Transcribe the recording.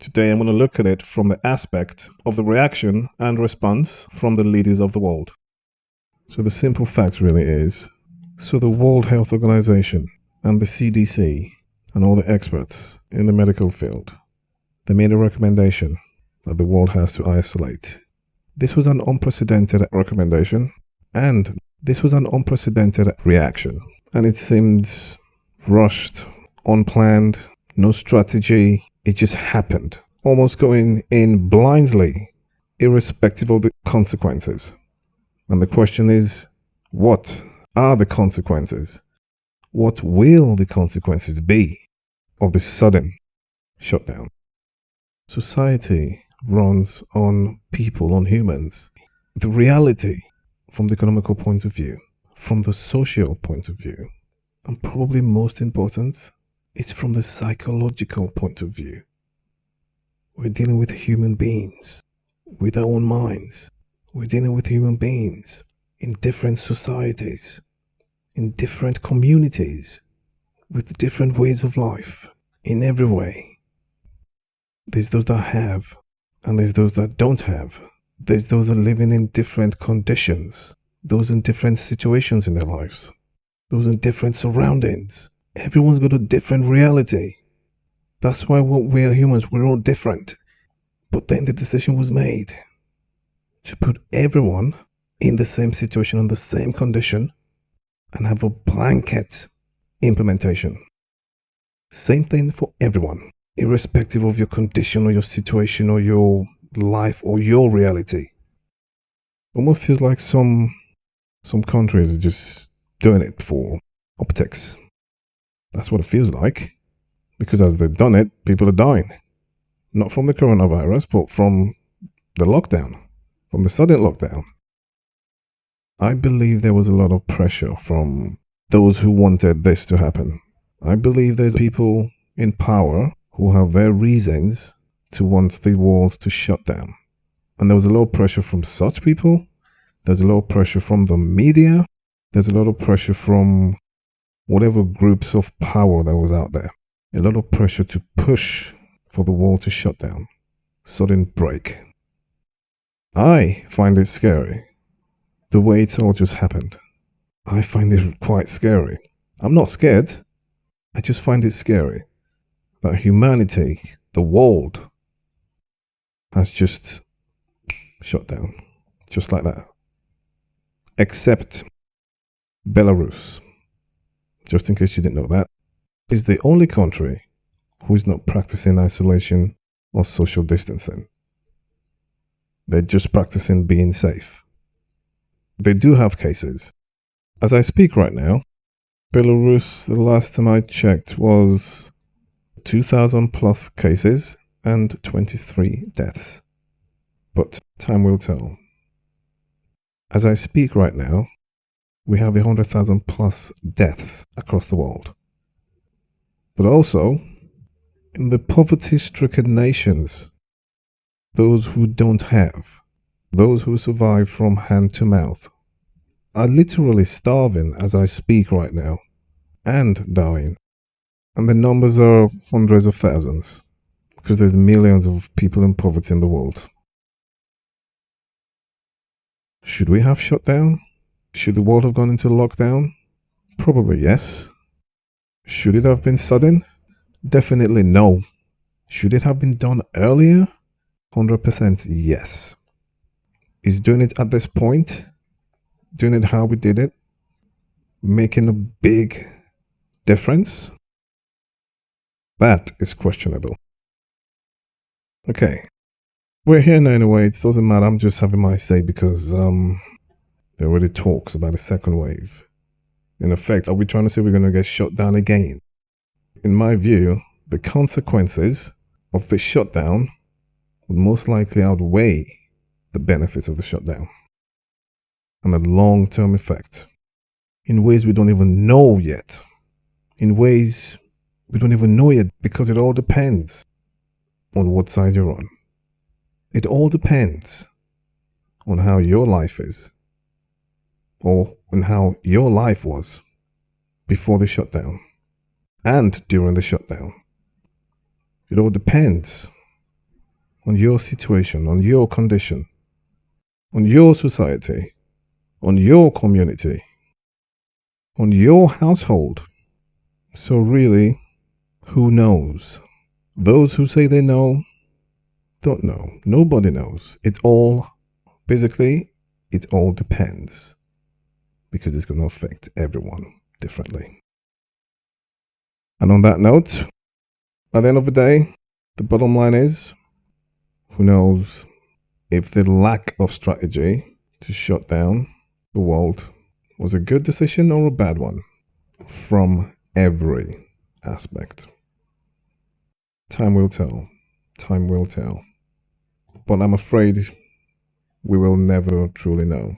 Today I'm going to look at it from the aspect of the reaction and response from the leaders of the world. So the simple fact really is, the World Health Organization and the CDC and all the experts in the medical field, they made a recommendation that the world has to isolate. This was an unprecedented recommendation, and this was an unprecedented reaction. And it seemed rushed, unplanned, no strategy. It just happened, almost going in blindly, irrespective of the consequences. And the question is, what are the consequences? What will the consequences be of this sudden shutdown? Society runs on people, on humans. The reality, from the economical point of view, from the social point of view, and probably most important, it's from the psychological point of view. We're dealing with human beings, with our own minds. We're dealing with human beings in different societies, in different communities, with different ways of life, in every way. There's those that have, and there's those that don't have. There's those that are living in different conditions, those in different situations in their lives, those in different surroundings. Everyone's got a different reality. That's why we are humans, we're all different. But then the decision was made to put everyone in the same situation, in the same condition, and have a blanket implementation. Same thing for everyone, irrespective of your condition or your situation or your life or your reality. Almost feels like some countries are just doing it for optics. That's what it feels like. Because as they've done it, people are dying. Not from the coronavirus, but from the lockdown, from the sudden lockdown. I believe there was a lot of pressure from those who wanted this to happen. I believe there's people in power who have their reasons to want the world to shut down. And there was a lot of pressure from such people. There's a lot of pressure from the media. There's a lot of pressure from whatever groups of power that was out there. A lot of pressure to push for the world to shut down. Sudden break. I find it scary. The way it's all just happened. I find it quite scary. I'm not scared. I just find it scary that humanity, the world, has just shut down. Just like that. Except Belarus. Just in case you didn't know that. Is the only country who is not practicing isolation or social distancing. They're just practicing being safe. They do have cases. As I speak right now, Belarus, the last time I checked, was 2,000 plus cases and 23 deaths. But time will tell. As I speak right now, we have 100,000 plus deaths across the world. But also, in the poverty-stricken nations, those who don't have, those who survive from hand to mouth, are literally starving as I speak right now, and dying. And the numbers are hundreds of thousands, because there's millions of people in poverty in the world. Should we have shut down? Should the world have gone into lockdown? Probably yes. Should it have been sudden? Definitely no. Should it have been done earlier? 100% yes. Is doing it at this point, doing it how we did it, making a big difference? That is questionable. Okay. We're here now anyway, it doesn't matter, I'm just having my say because there already talks about a second wave. In effect, are we trying to say we're going to get shut down again? In my view, the consequences of the shutdown would most likely outweigh the benefits of the shutdown and the long-term effect in ways we don't even know yet. In ways we don't even know yet because it all depends on what side you're on. It all depends on how your life is or on how your life was before the shutdown and during the shutdown. It all depends on your situation, on your condition, on your society, on your community, on your household. So, really, who knows? Those who say they know don't know. Nobody knows. Basically, it all depends because it's going to affect everyone differently. And on that note, at the end of the day, the bottom line is who knows if the lack of strategy to shut down the world was a good decision or a bad one from every aspect. Time will tell. Time will tell. But I'm afraid we will never truly know.